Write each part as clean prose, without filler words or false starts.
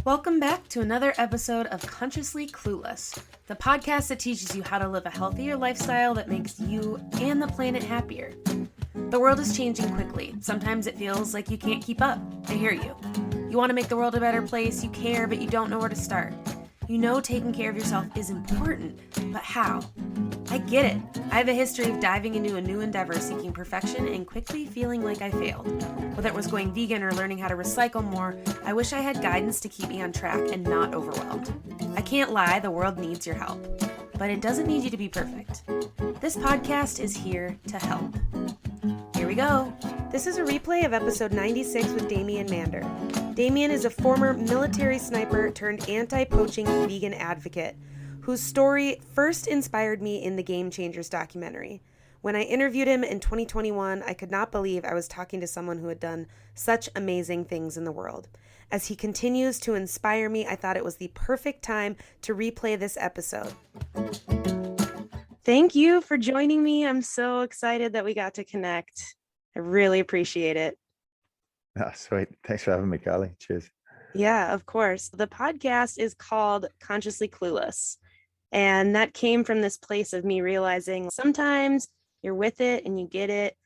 Welcome back to another episode of Consciously Clueless, the podcast that teaches you how to live a healthier lifestyle that makes you and the planet happier. The world is changing quickly. Sometimes it feels like you can't keep up. I hear you. You want to make the world a better place, you care, but you don't know where to start. You know taking care of yourself is important, but how? I get it. I have a history of diving into a new endeavor seeking perfection and quickly feeling like I failed. Whether it was going vegan or learning how to recycle more, I wish I had guidance to keep me on track and not overwhelmed. I can't lie, the world needs your help. But it doesn't need you to be perfect. This podcast is here to help. Here we go. This is a replay of episode 96 with Damien Mander. Damien is a former military sniper turned anti-poaching vegan advocate whose story first inspired me in the Game Changers documentary. When I interviewed him in 2021, I could not believe I was talking to someone who had done such amazing things in the world. As he continues to inspire me, I thought it was the perfect time to replay this episode. Thank you for joining me. I'm so excited that we got to connect. I really appreciate it. Oh, sweet. Thanks for having me, Carly. Cheers. Yeah, of course. The podcast is called Consciously Clueless. And that came from this place of me realizing sometimes you're with it and you get it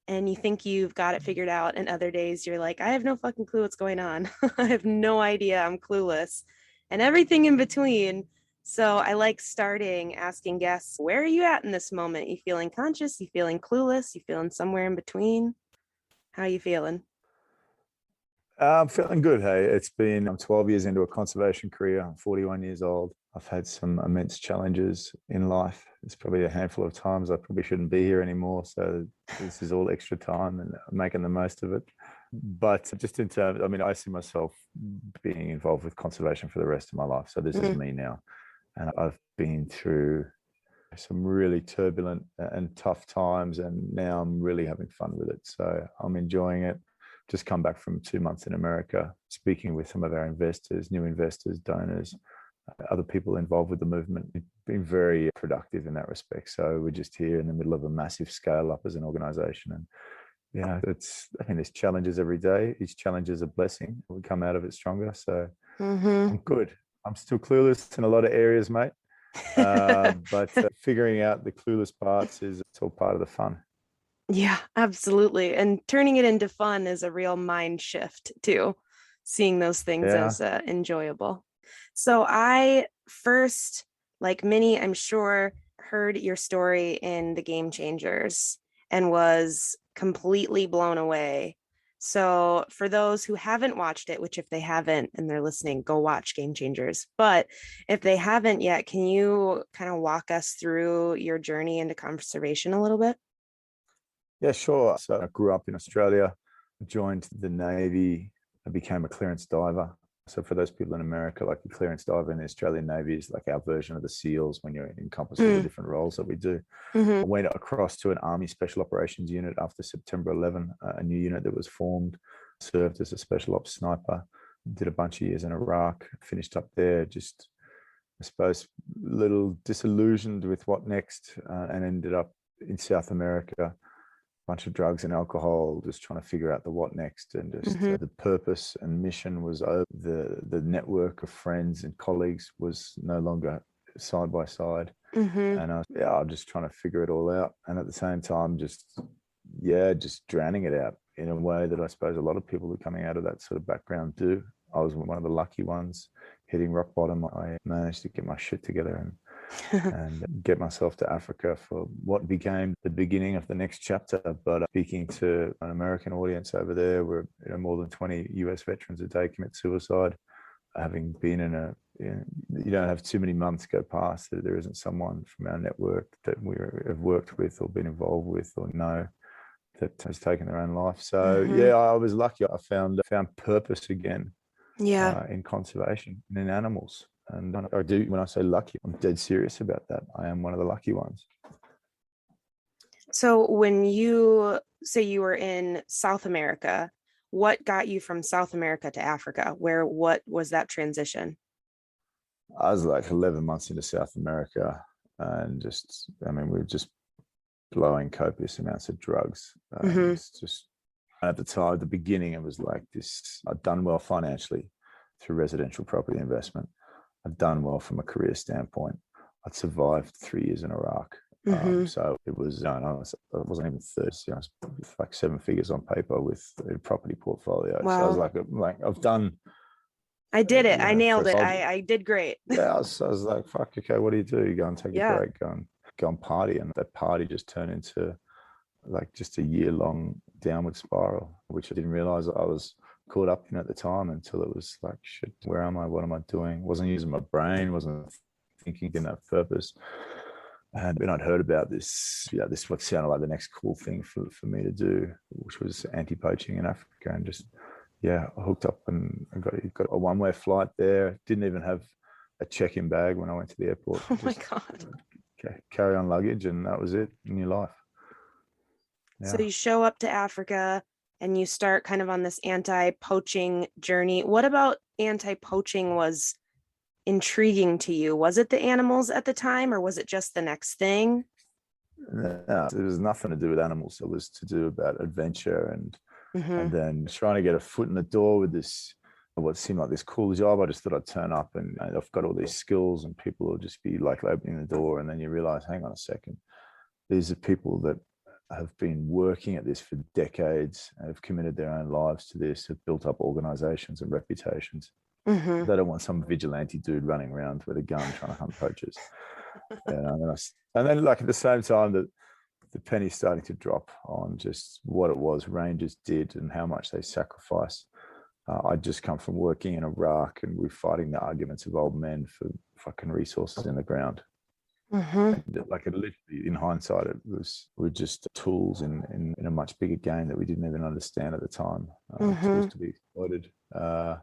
and you think you've got it figured out. And other days you're like, I have no fucking clue what's going on. I have no idea. I'm clueless and everything in between. So I like starting asking guests, where are you at in this moment? You feeling conscious? You feeling clueless? You feeling somewhere in between? How are you feeling? I'm feeling good. Hey, I'm 12 years into a conservation career. I'm 41 years old. I've had some immense challenges in life. It's probably a handful of times I probably shouldn't be here anymore. So this is all extra time and I'm making the most of it. But just in terms, I see myself being involved with conservation for the rest of my life. So this is me now. And I've been through some really turbulent and tough times, and now I'm really having fun with it. So I'm enjoying it. Just come back from 2 months in America, speaking with some of our investors, new investors, donors, other people involved with the movement. It's been very productive in that respect. So we're just here in the middle of a massive scale up as an organization. And there's challenges every day. Each challenge is a blessing. We come out of it stronger. So I'm good. I'm still clueless in a lot of areas, mate. But figuring out the clueless parts it's all part of the fun. Yeah, absolutely. And turning it into fun is a real mind shift too, seeing those things as enjoyable. So I first, like many, I'm sure, heard your story in the Game Changers and was completely blown away. So for those who haven't watched it, which if they haven't and they're listening, go watch Game Changers. But if they haven't yet, can you kind of walk us through your journey into conservation a little bit? Yeah, sure. So I grew up in Australia, joined the Navy, I became a clearance diver. So for those people in America, like the clearance diver in the Australian Navy is like our version of the SEALs when you're encompassed with the different roles that we do. I went across to an Army Special Operations unit after September 11, a new unit that was formed, served as a special ops sniper, did a bunch of years in Iraq, finished up there, just, I suppose, a little disillusioned with what next, and ended up in South America. Bunch of drugs and alcohol, just trying to figure out the what next, and just the purpose and mission was over. The network of friends and colleagues was no longer side by side, and I'm just trying to figure it all out, and at the same time just drowning it out in a way that I suppose a lot of people who are coming out of that sort of background do. I was one of the lucky ones hitting rock bottom. I managed to get my shit together and get myself to Africa for what became the beginning of the next chapter. But speaking to an American audience over there, where more than 20 US veterans a day commit suicide, having been in you don't have too many months go past that there isn't someone from our network that we have worked with or been involved with or know that has taken their own life. So I was lucky. I found purpose again. In conservation and in animals. And I do, when I say lucky, I'm dead serious about that. I am one of the lucky ones. So when you say you were in South America, what got you from South America to Africa? What was that transition? I was like 11 months into South America and we were just blowing copious amounts of drugs. It's just at the time, at the beginning, it was like this, I'd done well financially. through residential property investment. I'd done well from a career standpoint. I'd survived 3 years in Iraq. So it was, I wasn't even 30, was like 7 figures on paper with a property portfolio. Wow. So I was like I've done. I did it. I nailed it. I did great. Yeah, I was like, fuck, okay, what do? You go and take a break, go and party. And that party just turned into like just a year-long downward spiral, which I didn't realize I was caught up in at the time until it was like, shit, where am I? What am I doing? Wasn't using my brain, wasn't thinking, didn't have purpose. And then I'd heard about this, this what sounded like the next cool thing for me to do, which was anti-poaching in Africa. And just, I hooked up and got a one-way flight there. Didn't even have a check-in bag when I went to the airport. Oh my God. Carry on luggage, and that was it in your life. Yeah. So you show up to Africa and you start kind of on this anti-poaching journey. What about anti-poaching was intriguing to you? Was it the animals at the time, or was it just the next thing? No, it was nothing to do with animals. It was to do about adventure and then trying to get a foot in the door with this, what seemed like this cool job. I just thought I'd turn up and I've got all these skills and people will just be like opening the door, and then you realize, hang on a second, these are people that have been working at this for decades, have committed their own lives to this, have built up organizations and reputations. They don't want some vigilante dude running around with a gun trying to hunt poachers. And then like at the same time that the penny's starting to drop on just what it was rangers did and how much they sacrificed. I'd just come from working in Iraq, and we're fighting the arguments of old men for fucking resources in the ground. Like it literally, in hindsight, we're just tools in a much bigger game that we didn't even understand at the time. Tools to be exploited. But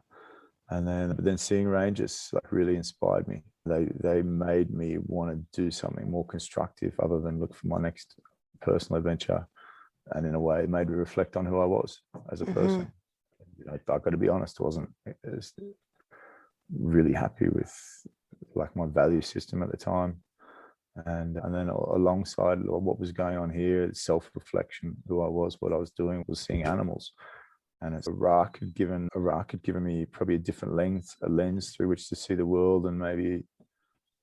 then seeing rangers like really inspired me. They made me want to do something more constructive other than look for my next personal adventure. And in a way, it made me reflect on who I was as a person. I've got to be honest, I wasn't really happy with like my value system at the time. And then alongside what was going on here, self-reflection, who I was, what I was doing, was seeing animals. And it's Iraq had given me probably a different lens through which to see the world and maybe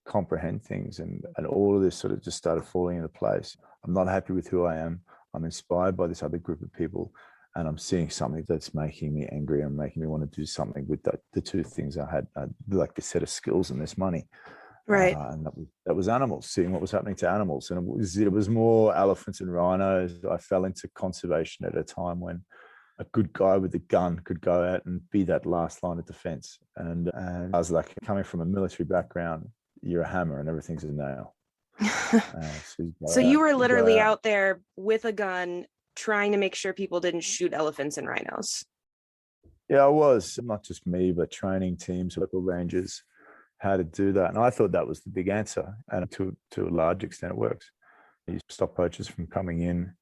comprehend things. And all of this sort of just started falling into place. I'm not happy with who I am. I'm inspired by this other group of people. And I'm seeing something that's making me angry and making me want to do something with the two things I had, like this set of skills and this money. Right. And that was animals, seeing what was happening to animals. And it was more elephants and rhinos. I fell into conservation at a time when a good guy with a gun could go out and be that last line of defense. And I was like, coming from a military background, you're a hammer and everything's a nail. So you were literally out there with a gun trying to make sure people didn't shoot elephants and rhinos. Yeah, I was. Not just me, but training teams, local rangers, how to do that. And I thought that was the big answer. And to a large extent, it works. You stop poachers from coming in.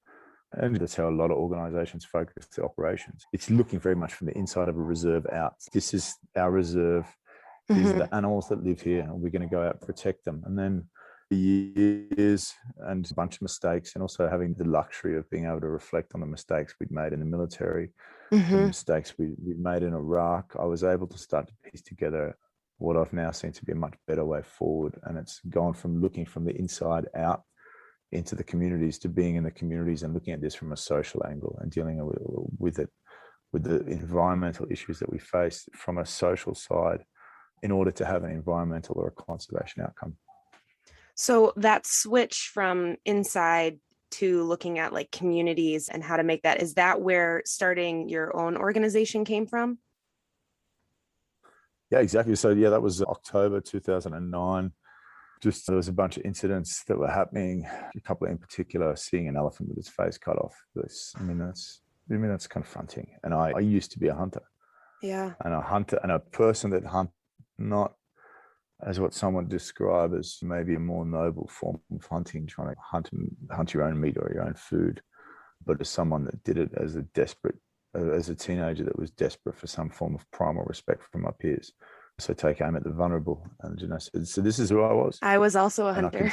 And that's how a lot of organizations focus their operations. It's looking very much from the inside of a reserve out. This is our reserve. These are the animals that live here, and we're going to go out and protect them. And then years and a bunch of mistakes, and also having the luxury of being able to reflect on the mistakes we'd made in the military, the mistakes we made in Iraq. I was able to start to piece together what I've now seen to be a much better way forward. And it's gone from looking from the inside out into the communities to being in the communities and looking at this from a social angle and dealing with the environmental issues that we face from a social side in order to have an environmental or a conservation outcome. So that switch from inside to looking at like communities and how to make that, is that where starting your own organization came from? Yeah, exactly. So yeah, that was October 2009. Just there was a bunch of incidents that were happening. A couple in particular, seeing an elephant with its face cut off. That's confronting. And I used to be a hunter. Yeah. And a hunter and a person that hunt not as what someone described as maybe a more noble form of hunting, trying to hunt your own meat or your own food, but as someone that did it as a teenager that was desperate for some form of primal respect from my peers. So take aim at the vulnerable. And so this is who I was. I was also a hunter.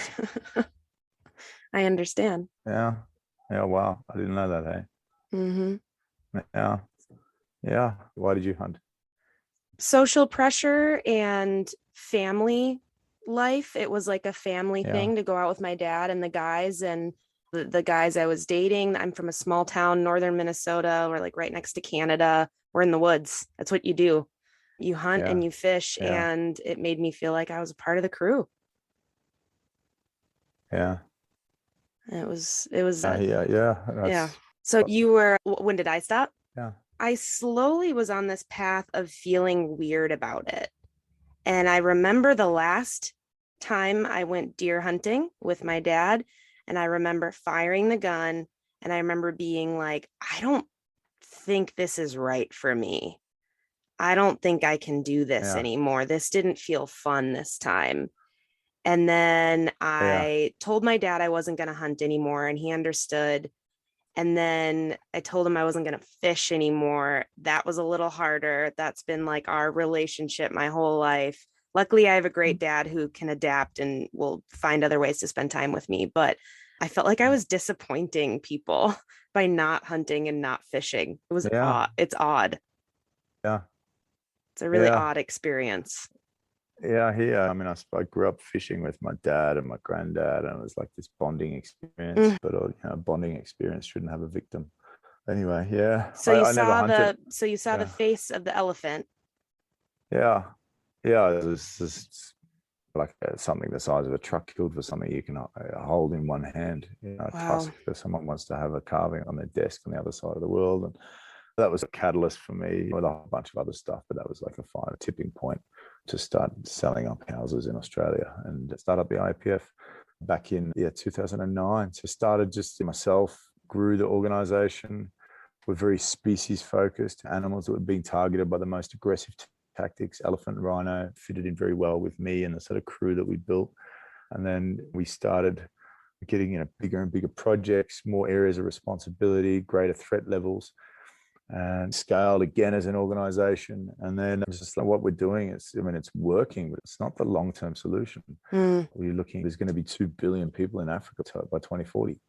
I understand. Yeah. Wow. I didn't know that, hey? Yeah. Why did you hunt? social pressure and family life. It was like a family thing to go out with my dad and the guys, and the guys I was dating. I'm from a small town, northern Minnesota. We're like right next to Canada. We're in the woods. That's what you do. You hunt and you fish, and it made me feel like I was a part of the crew. Yeah. It was yeah. So you were, when did I stop? Yeah. I slowly was on this path of feeling weird about it. And I remember the last time I went deer hunting with my dad, and I remember firing the gun, and I remember being like, I don't think this is right for me. I don't think I can do this anymore. This didn't feel fun this time. And then I told my dad I wasn't going to hunt anymore, and he understood. And then I told him I wasn't going to fish anymore. That was a little harder. That's been like our relationship my whole life. Luckily, I have a great dad who can adapt and will find other ways to spend time with me. But I felt like I was disappointing people by not hunting and not fishing. It was odd. It's odd. Yeah. It's a really odd experience. Yeah, I mean, I grew up fishing with my dad and my granddad, and it was like this bonding experience. But bonding experience shouldn't have a victim. Anyway, So you saw the face of the elephant. Yeah, this is like something the size of a truck killed for something you can hold in one hand. A tusk for someone wants to have a carving on their desk on the other side of the world, and that was a catalyst for me with a whole bunch of other stuff. But that was like a final tipping point to start selling up houses in Australia and start up the IAPF back in 2009. So started just myself, grew the organization. We're very species focused, animals that were being targeted by the most aggressive tactics. Elephant, rhino fitted in very well with me and the sort of crew that we built. And then we started getting bigger and bigger projects, more areas of responsibility, greater threat levels, and scaled again as an organization. And then just like what we're doing is, it's working, but it's not the long-term solution. We're looking, there's going to be 2 billion people in Africa by 2040.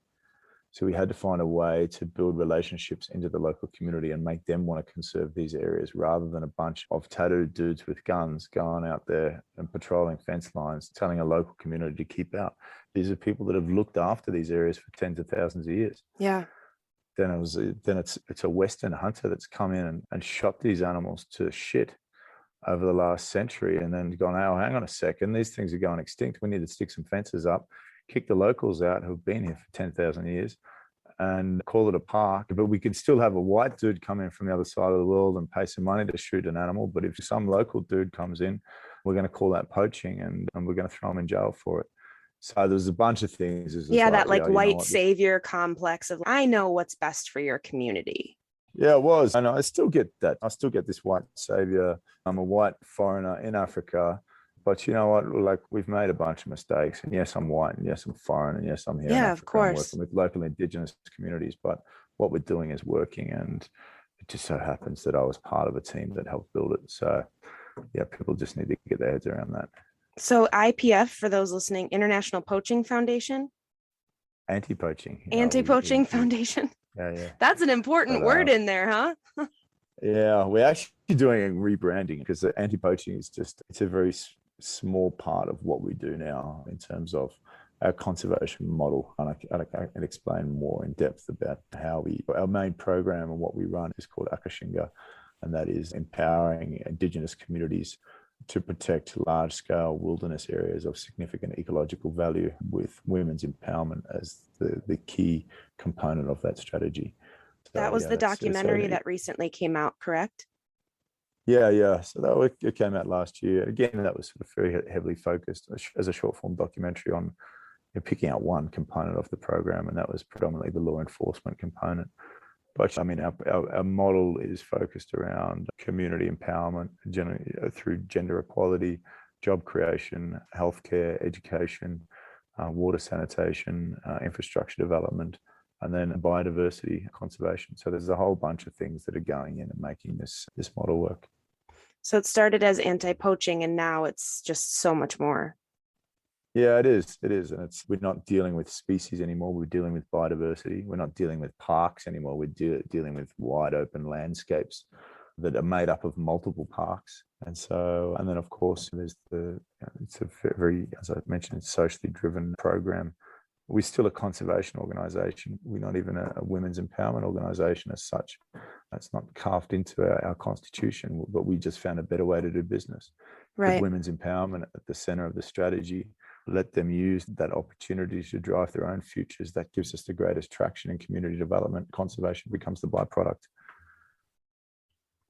So we had to find a way to build relationships into the local community and make them want to conserve these areas, rather than a bunch of tattooed dudes with guns going out there and patrolling fence lines, telling a local community to keep out. These are people that have looked after these areas for tens of thousands of years. Yeah. Then it's a Western hunter that's come in and shot these animals to shit over the last century, and then gone, oh, hang on a second, these things are going extinct. We need to stick some fences up, kick the locals out who've been here for 10,000 years, and call it a park. But we can still have a white dude come in from the other side of the world and pay some money to shoot an animal. But if some local dude comes in, we're going to call that poaching, and we're going to throw him in jail for it. So there's a bunch of things. White savior complex of, I know what's best for your community. Yeah, it was. And I still get that. I still get this white savior. I'm a white foreigner in Africa. But you know what? Like, we've made a bunch of mistakes. And yes, I'm white. And yes, I'm foreign. And yes, I'm here. Yeah, of course. I'm working with local indigenous communities. But what we're doing is working. And it just so happens that I was part of a team that helped build it. So yeah, people just need to get their heads around that. So IPF, for those listening, International Poaching Foundation? Anti-poaching. Anti-Poaching Foundation. Yeah. That's an important word in there, huh? Yeah, we're actually doing a rebranding, because the anti-poaching is it's a very small part of what we do now in terms of our conservation model. And I can explain more in depth about how our main program and what we run is called Akashinga, and that is empowering Indigenous communities to protect large-scale wilderness areas of significant ecological value, with women's empowerment as the key component of that strategy. So, that was the documentary that recently came out, correct? Yeah. So it came out last year. Again, that was sort of very heavily focused as a short-form documentary on picking out one component of the program, and that was predominantly the law enforcement component. But our model is focused around community empowerment, generally through gender equality, job creation, healthcare, education, water sanitation, infrastructure development, and then biodiversity conservation. So there's a whole bunch of things that are going in and making this model work. So it started as anti-poaching, and now it's just so much more. Yeah, it is. And we're not dealing with species anymore. We're dealing with biodiversity. We're not dealing with parks anymore. We're dealing with wide open landscapes that are made up of multiple parks. And then of course there's it's a very, as I mentioned, socially driven program. We're still a conservation organization. We're not even a women's empowerment organization as such. That's not carved into our constitution, but we just found a better way to do business. Right. Put women's empowerment at the center of the strategy, let them use that opportunity to drive their own futures. That gives us the greatest traction in community development. Conservation becomes the byproduct.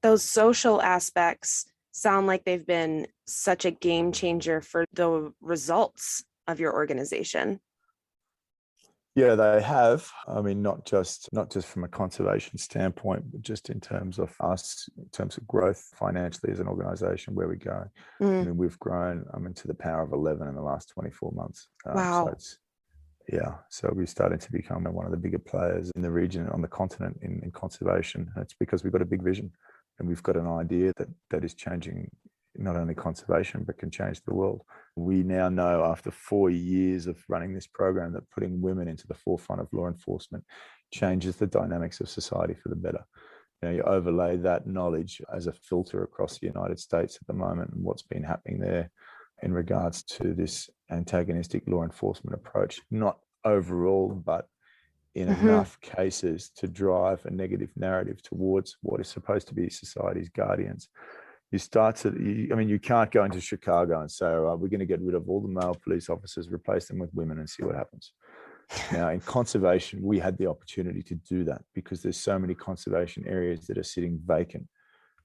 Those social aspects sound like they've been such a game changer for the results of your organization. Yeah, they have. I mean, not just from a conservation standpoint, but just in terms of us, in terms of growth financially as an organization, where we go. I mean, we've grown, to the power of 11 in the last 24 months. Wow. So we're starting to become one of the bigger players in the region, on the continent, in conservation. And it's because we've got a big vision and we've got an idea that is changing not only conservation, but can change the world. We now know, after 4 years of running this program, that putting women into the forefront of law enforcement changes the dynamics of society for the better. You overlay that knowledge as a filter across the United States at the moment and what's been happening there in regards to this antagonistic law enforcement approach, not overall, but in enough cases to drive a negative narrative towards what is supposed to be society's guardians. You can't go into Chicago and say, we're going to get rid of all the male police officers, replace them with women and see what happens. Now, in conservation, we had the opportunity to do that because there's so many conservation areas that are sitting vacant,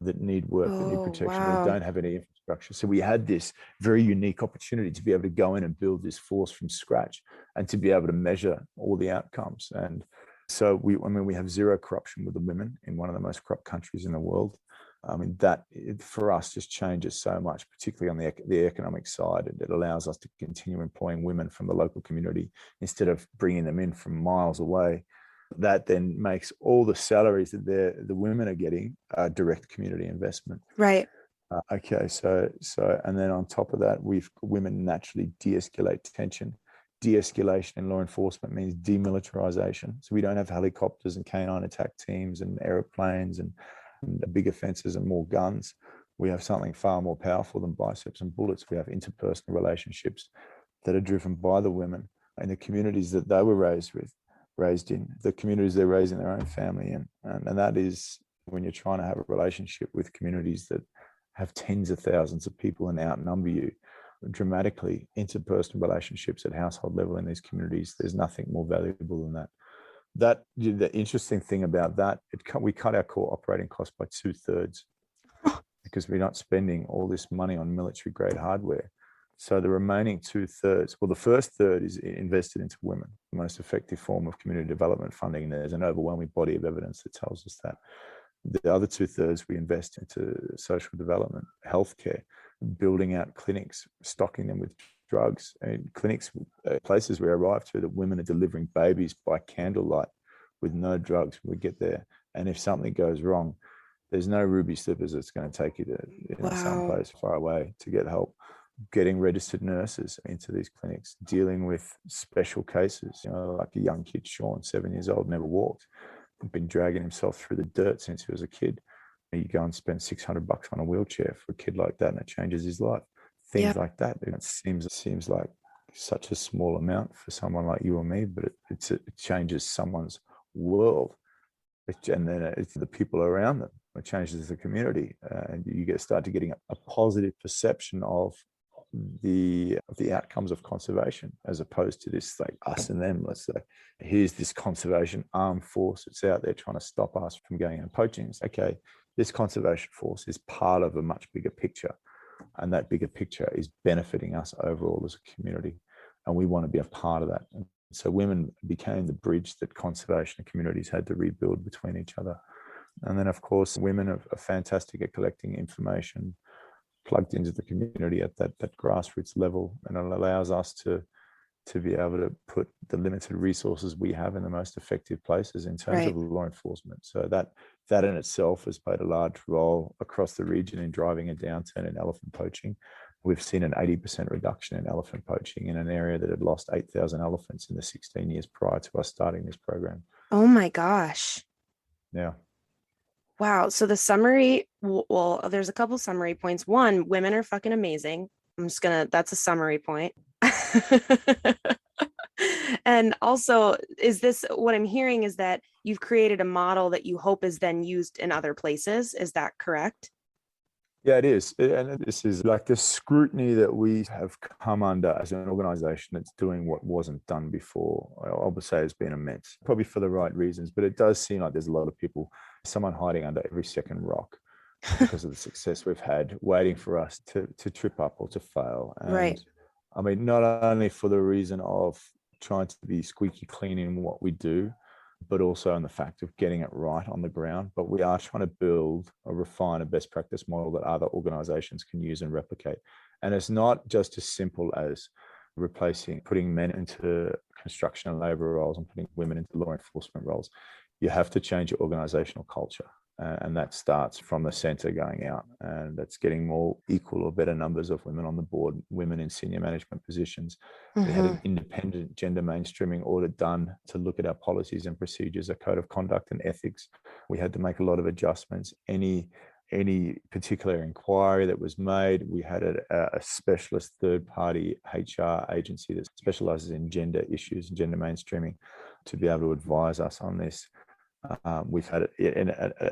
that need work, that need protection, that don't have any infrastructure. So we had this very unique opportunity to be able to go in and build this force from scratch and to be able to measure all the outcomes. And so we have zero corruption with the women in one of the most corrupt countries in the world. That for us just changes so much, particularly on the economic side. It allows us to continue employing women from the local community instead of bringing them in from miles away. That then makes all the salaries that the women are getting direct community investment. Right. So and then on top of that, women naturally de-escalate tension. De-escalation in law enforcement means demilitarization. So we don't have helicopters and canine attack teams and airplanes and bigger fences and more guns. We have something far more powerful than biceps and bullets. We have interpersonal relationships that are driven by the women and the communities that they were raised in, the communities they're raised in their own family in. And that is when you're trying to have a relationship with communities that have tens of thousands of people and outnumber you dramatically. Interpersonal relationships at household level in these communities, there's nothing more valuable than that. The interesting thing about that, we cut our core operating costs by 2/3 because we're not spending all this money on military grade hardware. So the remaining 2/3, the first third is invested into women, the most effective form of community development funding. And there's an overwhelming body of evidence that tells us that. The other 2/3 we invest into social development, healthcare, building out clinics, stocking them with drugs. And clinics, places we arrive to, that women are delivering babies by candlelight with no drugs when we get there. And if something goes wrong, there's no ruby slippers that's going to take you to someplace far away to get help. Getting registered nurses into these clinics, dealing with special cases, like a young kid, Sean, 7 years old, never walked, been dragging himself through the dirt since he was a kid. You go and spend $600 on a wheelchair for a kid like that, and it changes his life. Things like that. It seems like such a small amount for someone like you or me, but it changes someone's world. And then it's the people around them. It changes the community, and you start to getting a positive perception of the outcomes of conservation, as opposed to this like us and them. Let's say, here's this conservation armed force that's out there trying to stop us from going and poaching. It's okay. This conservation force is part of a much bigger picture, and that bigger picture is benefiting us overall as a community, and we want to be a part of that. And so women became the bridge that conservation and communities had to rebuild between each other. And then, of course, women are fantastic at collecting information, plugged into the community at that grassroots level, and it allows us to be able to put the limited resources we have in the most effective places in terms of law enforcement. So that in itself has played a large role across the region in driving a downturn in elephant poaching. We've seen an 80% reduction in elephant poaching in an area that had lost 8,000 elephants in the 16 years prior to us starting this program. Oh my gosh. Yeah. Wow. So the summary, well, there's a couple summary points. One, women are fucking amazing. That's a summary point. And also, is this what I'm hearing is that you've created a model that you hope is then used in other places? Is that correct? Yeah, it is. And this is like the scrutiny that we have come under as an organization that's doing what wasn't done before. I would say has been immense, probably for the right reasons, but it does seem like there's a lot of people, someone hiding under every second rock because of the success we've had, waiting for us to trip up or to fail. Right. And I mean, not only for the reason of trying to be squeaky clean in what we do, but also in the fact of getting it right on the ground. But we are trying to build or refine a best practice model that other organizations can use and replicate. And it's not just as simple as putting men into construction and labor roles and putting women into law enforcement roles. You have to change your organizational culture. And that starts from the center going out, and that's getting more equal or better numbers of women on the board, women in senior management positions. We had an independent gender mainstreaming audit done to look at our policies and procedures, a code of conduct and ethics. We had to make a lot of adjustments. Any particular inquiry that was made, we had a specialist third-party HR agency that specializes in gender issues and gender mainstreaming to be able to advise us on this. We've had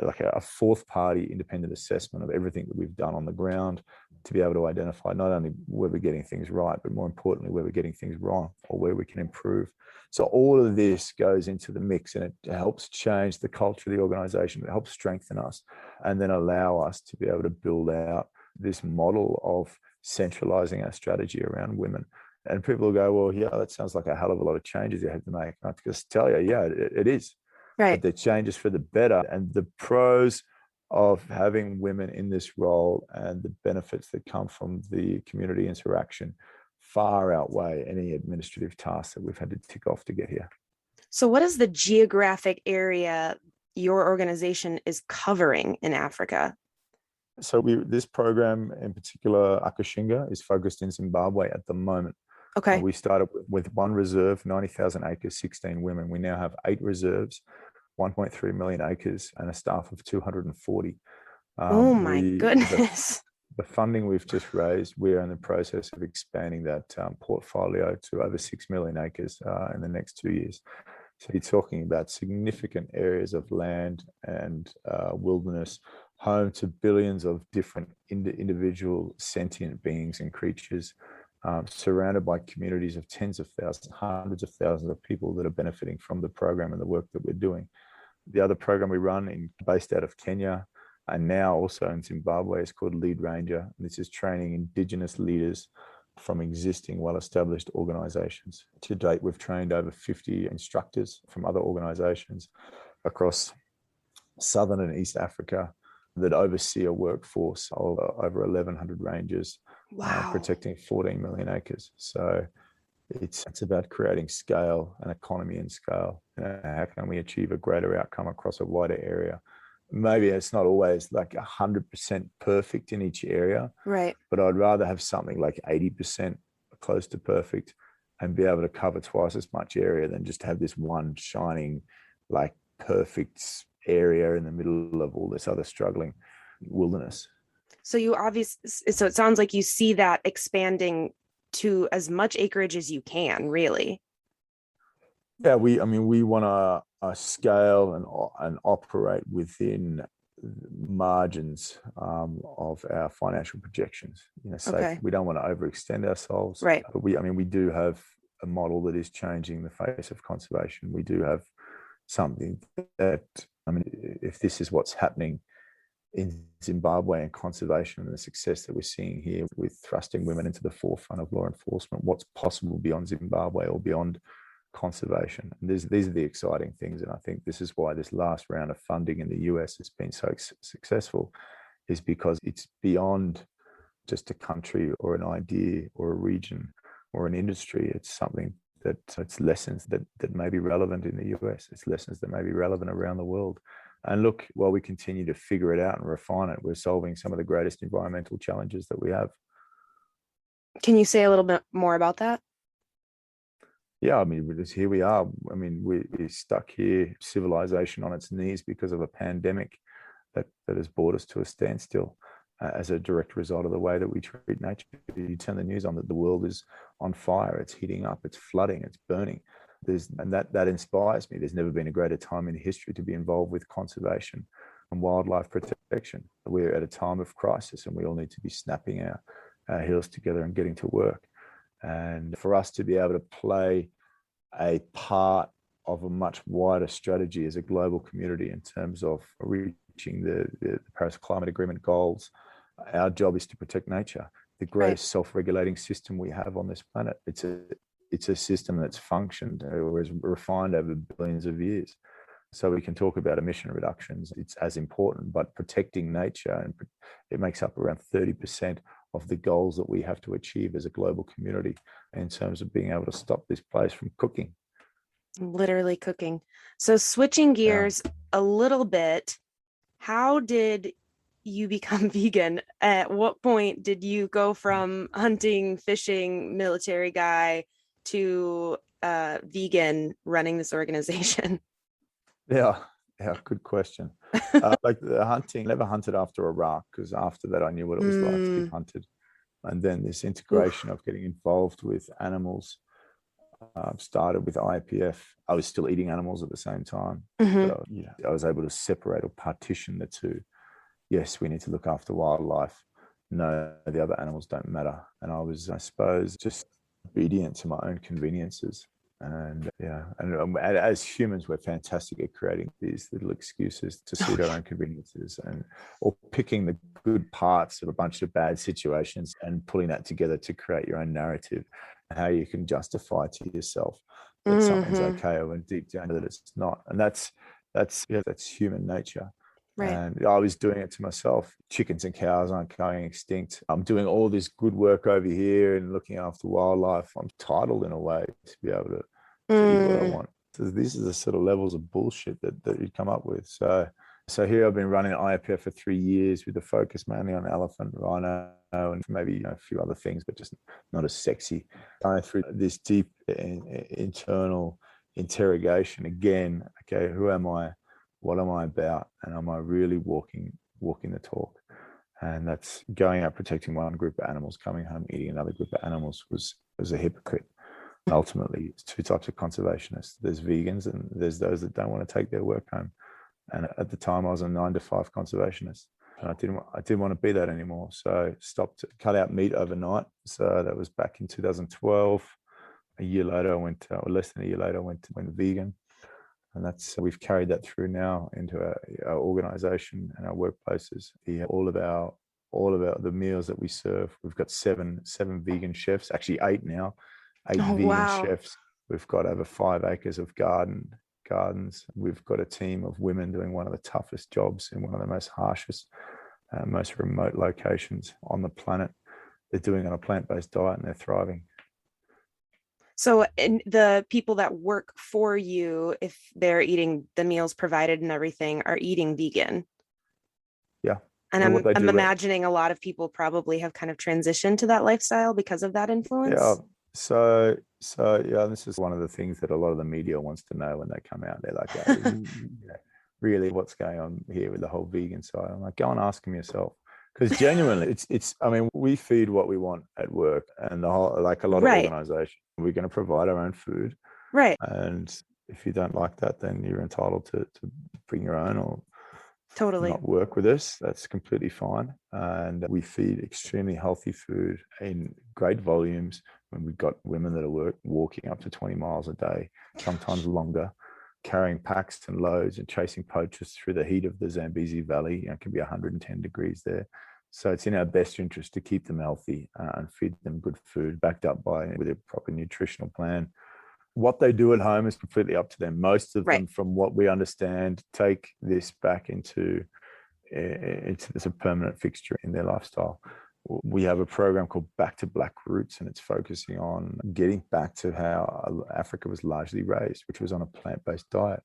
like a fourth party independent assessment of everything that we've done on the ground to be able to identify not only where we're getting things right, but more importantly, where we're getting things wrong or where we can improve. So all of this goes into the mix, and it helps change the culture of the organization. It helps strengthen us and then allow us to be able to build out this model of centralizing our strategy around women. And people will go, well, yeah, that sounds like a hell of a lot of changes you have to make. I have to just tell you, yeah, it is. Right. But the changes for the better, and the pros of having women in this role and the benefits that come from the community interaction far outweigh any administrative tasks that we've had to tick off to get here. So what is the geographic area your organization is covering in Africa? So this program in particular, Akashinga, is focused in Zimbabwe at the moment. Okay. We started with one reserve, 90,000 acres, 16 women. We now have 8 reserves, 1.3 million acres, and a staff of 240. Oh my goodness. The funding we've just raised, we're in the process of expanding that portfolio to over 6 million acres in the next 2 years. So you're talking about significant areas of land and wilderness, home to billions of different individual sentient beings and creatures, surrounded by communities of tens of thousands, hundreds of thousands of people that are benefiting from the program and the work that we're doing. The other program we run based out of Kenya and now also in Zimbabwe is called Lead Ranger. This is training Indigenous leaders from existing well-established organizations. To date, we've trained over 50 instructors from other organizations across Southern and East Africa that oversee a workforce of over 1,100 rangers. Wow. Protecting 14 million acres. So it's about creating scale and economy and scale. How can we achieve a greater outcome across a wider area? Maybe it's not always like 100% perfect in each area, right? But I'd rather have something like 80% close to perfect and be able to cover twice as much area than just have this one shining, like perfect area in the middle of all this other struggling wilderness. So so it sounds like you see that expanding to as much acreage as you can, really. Yeah, we want to scale and operate within margins of our financial projections. Okay. We don't want to overextend ourselves. Right. But we do have a model that is changing the face of conservation. We do have something that, if this is what's happening in Zimbabwe and conservation and the success that we're seeing here with thrusting women into the forefront of law enforcement, what's possible beyond Zimbabwe or beyond conservation. And these are the exciting things. And I think this is why this last round of funding in the US has been so successful, is because it's beyond just a country or an idea or a region or an industry. It's something that it's lessons that may be relevant in the US. It's lessons that may be relevant around the world. And look, while we continue to figure it out and refine it, we're solving some of the greatest environmental challenges that we have. Can you say a little bit more about that? Yeah, here we are. We're stuck here, civilization on its knees because of a pandemic. that has brought us to a standstill as a direct result of the way that we treat nature. You turn the news on, that the world is on fire, it's heating up, it's flooding, it's burning. And that inspires me. There's never been a greater time in history to be involved with conservation and wildlife protection. We're at a time of crisis, and we all need to be snapping our heels together and getting to work. And for us to be able to play a part of a much wider strategy as a global community in terms of reaching the Paris Climate Agreement goals, our job is to protect nature, the greatest self-regulating system we have on this planet. It's a system that's functioned or is refined over billions of years. So we can talk about emission reductions. It's as important, but protecting nature, and it makes up around 30% of the goals that we have to achieve as a global community in terms of being able to stop this place from cooking. Literally cooking. So switching gears a little bit, how did you become vegan? At what point did you go from hunting, fishing, military guy to vegan running this organization? Yeah, good question. Like the hunting, never hunted after Iraq, because after that I knew what it was like to be hunted. And then this integration of getting involved with animals started with IAPF. I was still eating animals at the same time. But I was able to separate or partition the two. Yes, we need to look after wildlife. No, the other animals don't matter. And I was, I suppose, just obedient to my own conveniences. And as humans, we're fantastic at creating these little excuses to suit our own conveniences, or picking the good parts of a bunch of bad situations and pulling that together to create your own narrative, how you can justify to yourself that something's okay, or deep down that it's not. And that's human nature. Right. And I was doing it to myself. Chickens and cows aren't going extinct. I'm doing all this good work over here and looking after wildlife. I'm entitled in a way to be able to eat what I want. So these are the sort of levels of bullshit that you come up with. So here I've been running IAPF for 3 years with a focus mainly on elephant, rhino, and maybe a few other things, but just not as sexy. Going through this deep internal interrogation again. Okay, who am I? What am I about? And am I really walking the talk? And that's going out protecting one group of animals, coming home eating another group of animals was a hypocrite. Ultimately, it's two types of conservationists. There's vegans and there's those that don't want to take their work home. And at the time, I was a 9-to-5 conservationist, and I didn't want to be that anymore. So stopped, cut out meat overnight. So that was back in 2012. A year later, less than a year later, I went vegan. And we've carried that through now into our organization and our workplaces. All of the meals that we serve, we've got seven vegan chefs, actually 8 now, 8 vegan chefs. We've got over 5 acres of gardens. We've got a team of women doing one of the toughest jobs in one of the most harshest, most remote locations on the planet. They're doing it on a plant-based diet and they're thriving. So the people that work for you, if they're eating the meals provided and everything, are eating vegan. Yeah. And I'm imagining a lot of people probably have kind of transitioned to that lifestyle because of that influence. Yeah. So this is one of the things that a lot of the media wants to know when they come out. They're like, really, what's going on here with the whole vegan side? I'm like, go and ask them yourself. Because genuinely, it's. I mean, we feed what we want at work, and the whole, like a lot of organizations, we're going to provide our own food. Right. And if you don't like that, then you're entitled to bring your own or not work with us. That's completely fine. And we feed extremely healthy food in great volumes. When we've got women that are walking up to 20 miles a day, sometimes longer, carrying packs and loads and chasing poachers through the heat of the Zambezi Valley. It can be 110 degrees there. So it's in our best interest to keep them healthy and feed them good food, backed up with a proper nutritional plan. What they do at home is completely up to them. Most of them, from what we understand, take this back into this a permanent fixture in their lifestyle. We have a program called Back to Black Roots, and it's focusing on getting back to how Africa was largely raised, which was on a plant-based diet.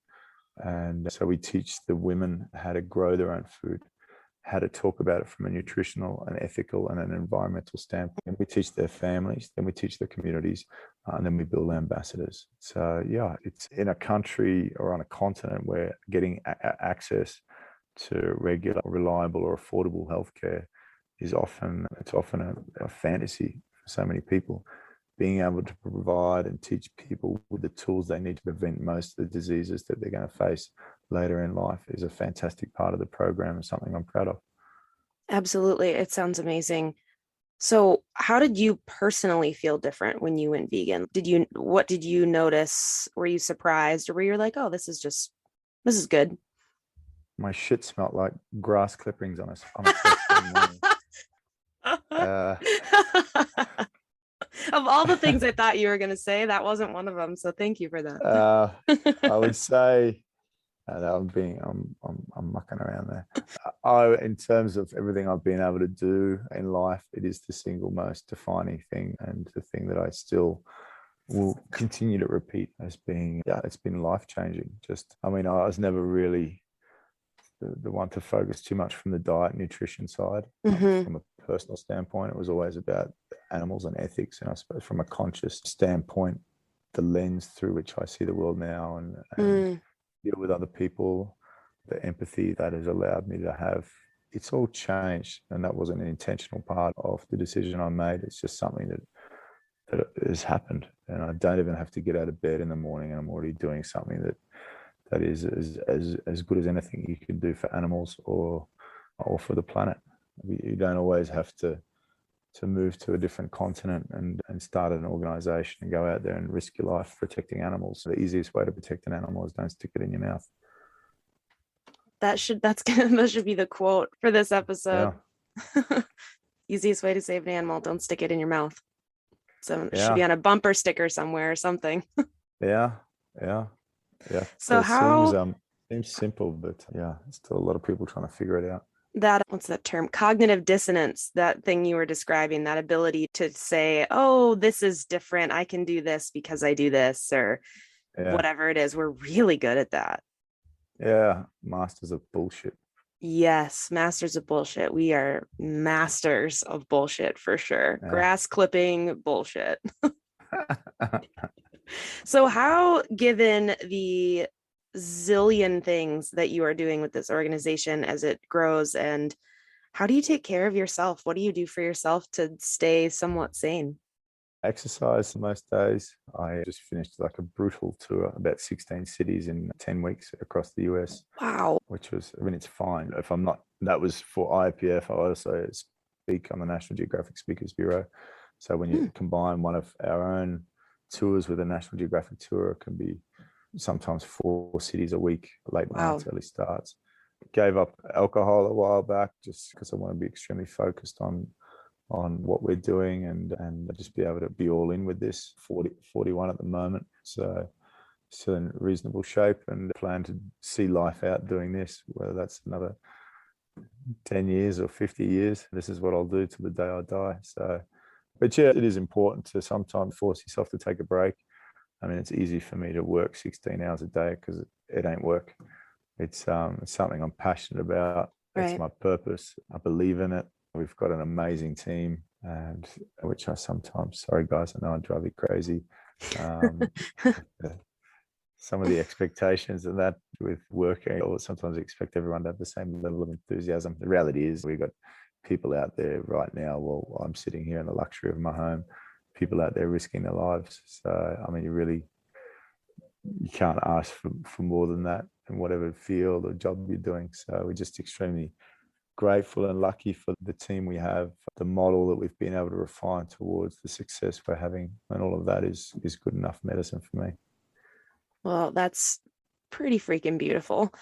And so we teach the women how to grow their own food, how to talk about it from a nutritional and ethical and an environmental standpoint. We teach their families, then we teach their communities, and then we build ambassadors. So it's in a country or on a continent where getting access to regular, reliable, or affordable healthcare is often a fantasy for so many people. Being able to provide and teach people with the tools they need to prevent most of the diseases that they're going to face later in life is a fantastic part of the program and something I'm proud of. Absolutely. It sounds amazing. So how did you personally feel different when you went vegan? What did you notice? Were you surprised, or were you like, oh, this is good? My shit smelled like grass clippings on a fresh spring morning. Of all the things I thought you were going to say, that wasn't one of them. So thank you for that. I would say I'm mucking around there. In terms of everything I've been able to do in life, it is the single most defining thing, and the thing that I still will continue to repeat as being, it's been life changing. I was never really the one to focus too much from the diet nutrition side. From a personal standpoint, it was always about animals and ethics, and I suppose from a conscious standpoint, the lens through which I see the world now and deal with other people, the empathy that has allowed me to have, it's all changed, and that wasn't an intentional part of the decision I made. It's just something that has happened, and I don't even have to get out of bed in the morning, and I'm already doing something that is as good as anything you can do for animals or for the planet. You don't always have to move to a different continent and start an organization and go out there and risk your life protecting animals. The easiest way to protect an animal is don't stick it in your mouth. That should be the quote for this episode. Yeah. Easiest way to save an animal, don't stick it in your mouth. So it should be on a bumper sticker somewhere or something. Yeah. So it seems simple, but still a lot of people trying to figure it out. What's that term? Cognitive dissonance, that thing you were describing, that ability to say, oh, this is different. I can do this because I do this, or whatever it is. We're really good at that. Yeah. Masters of bullshit. Yes. Masters of bullshit. We are masters of bullshit for sure. Yeah. Grass clipping bullshit. So how, given the zillion things that you are doing with this organization as it grows, and how do you take care of yourself? What do you do for yourself to stay somewhat sane? Exercise most days. I just finished like a brutal tour, about 16 cities in 10 weeks across the US. Wow. Which was, it's fine. If I'm not, that was for IAPF. I also speak on the National Geographic Speakers Bureau. So when you combine one of our own tours with a National Geographic tour, it can be sometimes 4 cities a week, late nights, early starts. Gave up alcohol a while back just because I want to be extremely focused on what we're doing and just be able to be all in with this. 41 at the moment, so still in reasonable shape, and plan to see life out doing this, whether that's another 10 years or 50 years. This is what I'll do till the day I die. So, but it is important to sometimes force yourself to take a break. It's easy for me to work 16 hours a day because it ain't work. It's something I'm passionate about. Right. It's my purpose. I believe in it. We've got an amazing team, and which I sometimes, sorry guys, I know I drive you crazy. Some of the expectations of that with working, or sometimes expect everyone to have the same level of enthusiasm. The reality is we've got people out there right now. Well, I'm sitting here in the luxury of my home. People out there risking their lives. So, you can't ask for more than that in whatever field or job you're doing. So we're just extremely grateful and lucky for the team we have, the model that we've been able to refine towards the success we're having, and all of that is good enough medicine for me. Well, that's pretty freaking beautiful.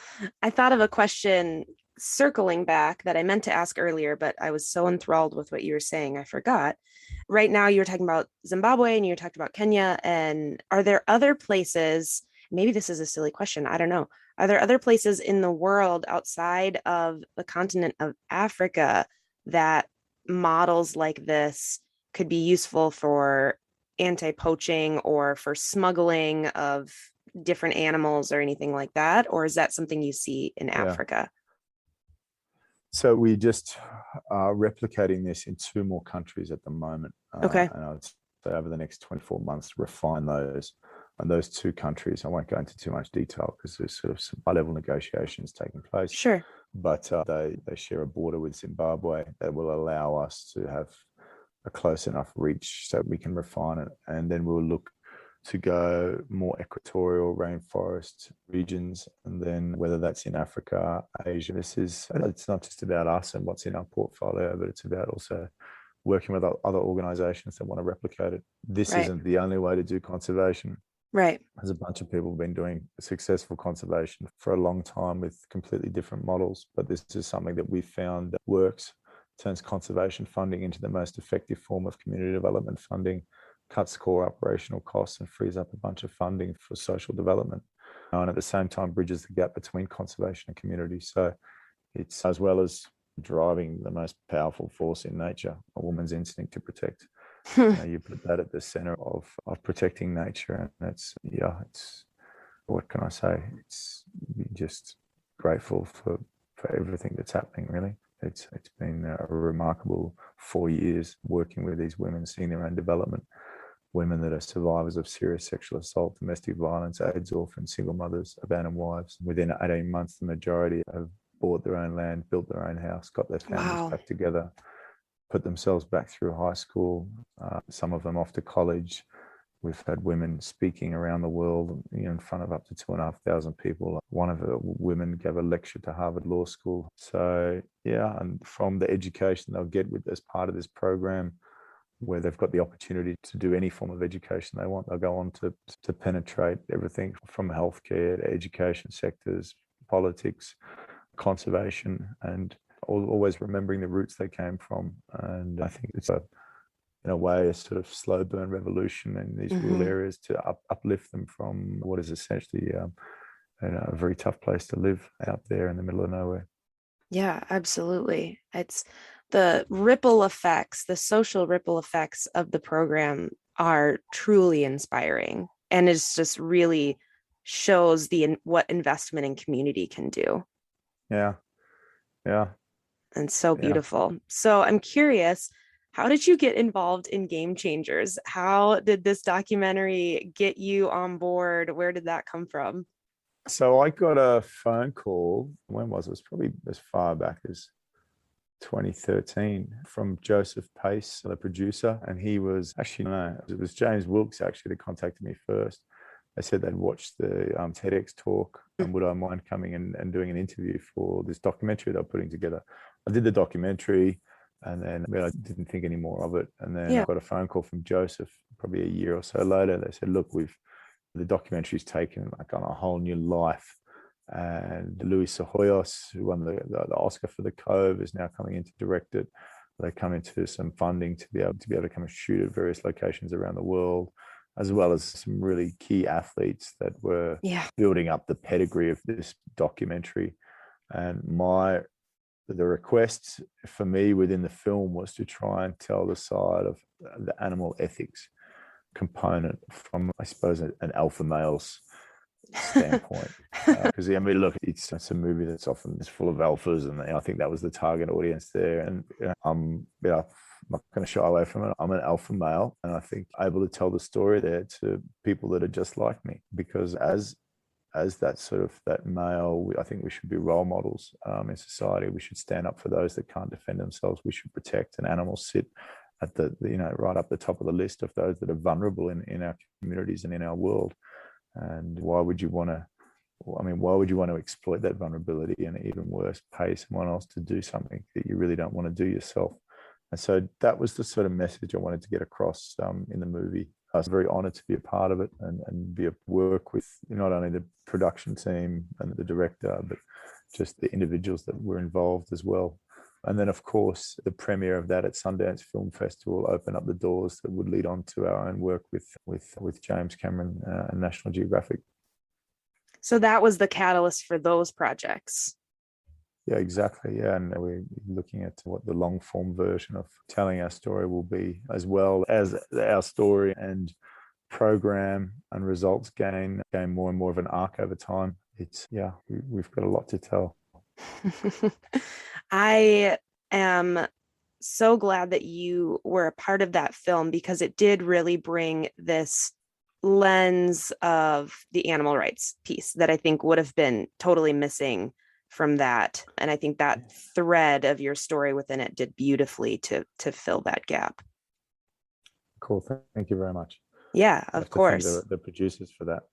I thought of a question circling back that I meant to ask earlier, but I was so enthralled with what you were saying, I forgot. Right now, you were talking about Zimbabwe and you were talking about Kenya. And are there other places, maybe this is a silly question, I don't know. Are there other places in the world outside of the continent of Africa that models like this could be useful for anti-poaching or for smuggling of different animals or anything like that? Or is that something you see in Africa? So we just are replicating this in 2 more countries at the moment. Okay. And I'd say over the next 24 months, refine those. And those 2 countries, I won't go into too much detail because there's sort of some high-level negotiations taking place. Sure. but they share a border with Zimbabwe that will allow us to have a close enough reach so we can refine it. And then we'll look to go more equatorial rainforest regions, and then whether that's in Africa, Asia. It's not just about us and what's in our portfolio, but it's about also working with other organizations that want to replicate it. This isn't the only way to do conservation. Right. There's a bunch of people who've been doing successful conservation for a long time with completely different models, but this is something that we found that works, turns conservation funding into the most effective form of community development funding, cuts core operational costs, and frees up a bunch of funding for social development. And at the same time, bridges the gap between conservation and community. So it's, as well as driving the most powerful force in nature, a woman's instinct to protect. You put that at the center of protecting nature. And it's what can I say? It's just grateful for everything that's happening, really. It's been a remarkable 4 years working with these women, seeing their own development. Women that are survivors of serious sexual assault, domestic violence, AIDS orphans, single mothers, abandoned wives. Within 18 months, the majority have bought their own land, built their own house, got their families back together, put themselves back through high school, some of them off to college. We've had women speaking around the world, in front of up to 2,500 people. One of the women gave a lecture to Harvard Law School. So, and from the education they'll get as part of this program, where they've got the opportunity to do any form of education they want, they'll go on to penetrate everything from healthcare to education sectors, politics, conservation, and always remembering the roots they came from. And I think it's in a way a sort of slow burn revolution in these rural areas to uplift them from what is essentially a very tough place to live out there in the middle of nowhere. Yeah, absolutely. It's the ripple effects, the social ripple effects of the program are truly inspiring, and it's just really shows what investment in community can do. Yeah. And so beautiful. So I'm curious, how did you get involved in Game Changers? How did this documentary get you on board? Where did that come from? So I got a phone call. When was it? It was probably as far back as 2013 from Joseph Pace, the producer. And he was it was James Wilkes actually that contacted me first. They said they'd watched the TEDx talk and would I mind coming and doing an interview for this documentary they're putting together. I did the documentary and then I didn't think any more of it. And then I got a phone call from Joseph probably a year or so later. They said, look, the documentary's taken like on a whole new life. And Luis Sohoyos, who won the Oscar for The Cove, is now coming in to direct it. They come into some funding to be able to come and shoot at various locations around the world, as well as some really key athletes that were building up the pedigree of this documentary. And the request for me within the film was to try and tell the side of the animal ethics component from, I suppose, an alpha male's standpoint. Because look, it's a movie that's often full of alphas, and I think that was the target audience there. And I'm not going to shy away from it. I'm an alpha male, and I think able to tell the story there to people that are just like me, because as that male, I think we should be role models in society. We should stand up for those that can't defend themselves. We should protect, and animals sit at the right up the top of the list of those that are vulnerable in our communities and in our world. And why would you want to exploit that vulnerability and even worse, pay someone else to do something that you really don't want to do yourself? And so that was the sort of message I wanted to get across in the movie. I was very honored to be a part of it and work with not only the production team and the director, but just the individuals that were involved as well. And then, of course, the premiere of that at Sundance Film Festival opened up the doors that would lead on to our own work with James Cameron and National Geographic. So that was the catalyst for those projects. Yeah, exactly. Yeah, and we're looking at what the long form version of telling our story will be, as well as our story and program and results gain more and more of an arc over time. We've got a lot to tell. I am so glad that you were a part of that film, because it did really bring this lens of the animal rights piece that I think would have been totally missing from that. And I think that thread of your story within it did beautifully to fill that gap. Cool. Thank you very much. Yeah, of course. The producers for that.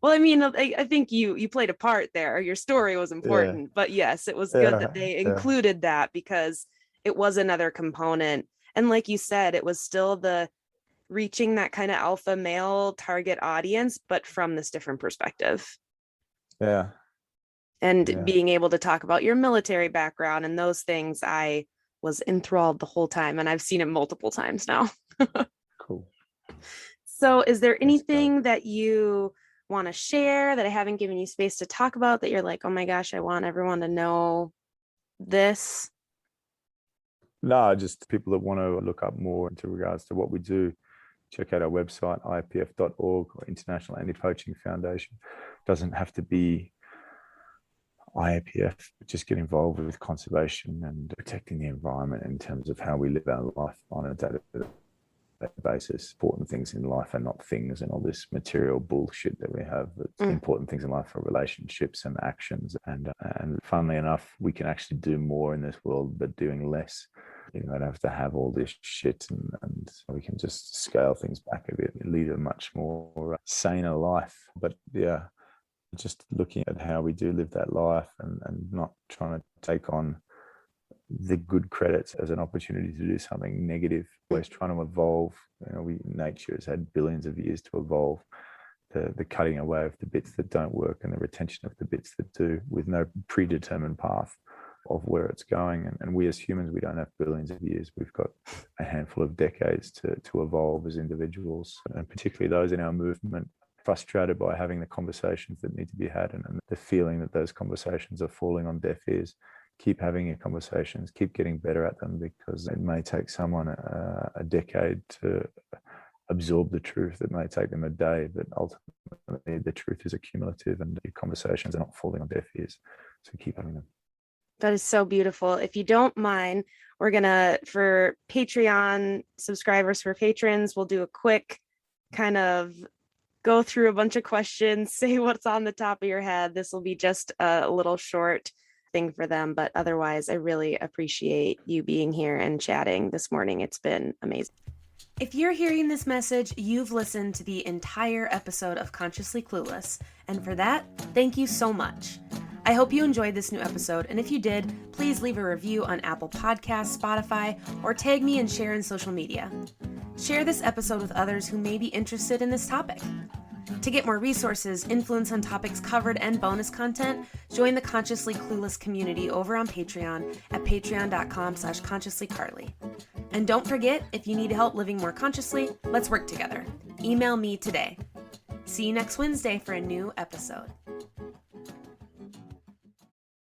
Well, I mean, I think you played a part there. Your story was important, but yes, it was good that they included that, because it was another component. And like you said, it was still the reaching that kind of alpha male target audience, but from this different perspective. Yeah. And being able to talk about your military background and those things, I was enthralled the whole time, and I've seen it multiple times now. Cool. So is there anything that you want to share that I haven't given you space to talk about that you're like, oh my gosh, I want everyone to know this? No, just people that want to look up more into regards to what we do, check out our website, IAPF.org, or International Anti-Poaching Foundation. It doesn't have to be IAPF, but just get involved with conservation and protecting the environment in terms of how we live our life on a day-to-day basis. Important things in life are not things and all this material bullshit that we have. Important things in life are relationships and actions. And funnily enough, we can actually do more in this world, but doing less. You don't have to have all this shit, and we can just scale things back a bit and lead a much more saner life. But yeah, just looking at how we do live that life and not trying to take on the good credits as an opportunity to do something negative. Always trying to evolve. Nature has had billions of years to evolve. The cutting away of the bits that don't work and the retention of the bits that do, with no predetermined path of where it's going. And we as humans, we don't have billions of years. We've got a handful of decades to evolve as individuals, and particularly those in our movement, frustrated by having the conversations that need to be had and the feeling that those conversations are falling on deaf ears. Keep having your conversations, keep getting better at them, because it may take someone a decade to absorb the truth. It may take them a day, but ultimately the truth is accumulative and your conversations are not falling on deaf ears. So keep having them. That is so beautiful. If you don't mind, we're gonna, for Patreon subscribers, for patrons, we'll do a quick kind of go through a bunch of questions, say what's on the top of your head. This will be just a little short thing for them, but otherwise I really appreciate you being here and chatting this morning. It's been amazing. If you're hearing this message, you've listened to the entire episode of Consciously Clueless, and for that, thank you so much. I hope you enjoyed this new episode, and if you did, please leave a review on Apple Podcasts, Spotify, or tag me and share in social media. Share this episode with others who may be interested in this topic. To get more resources, influence on topics covered, and bonus content, join the Consciously Clueless community over on Patreon at patreon.com/consciouslycarly. And don't forget, if you need help living more consciously, let's work together. Email me today. See you next Wednesday for a new episode.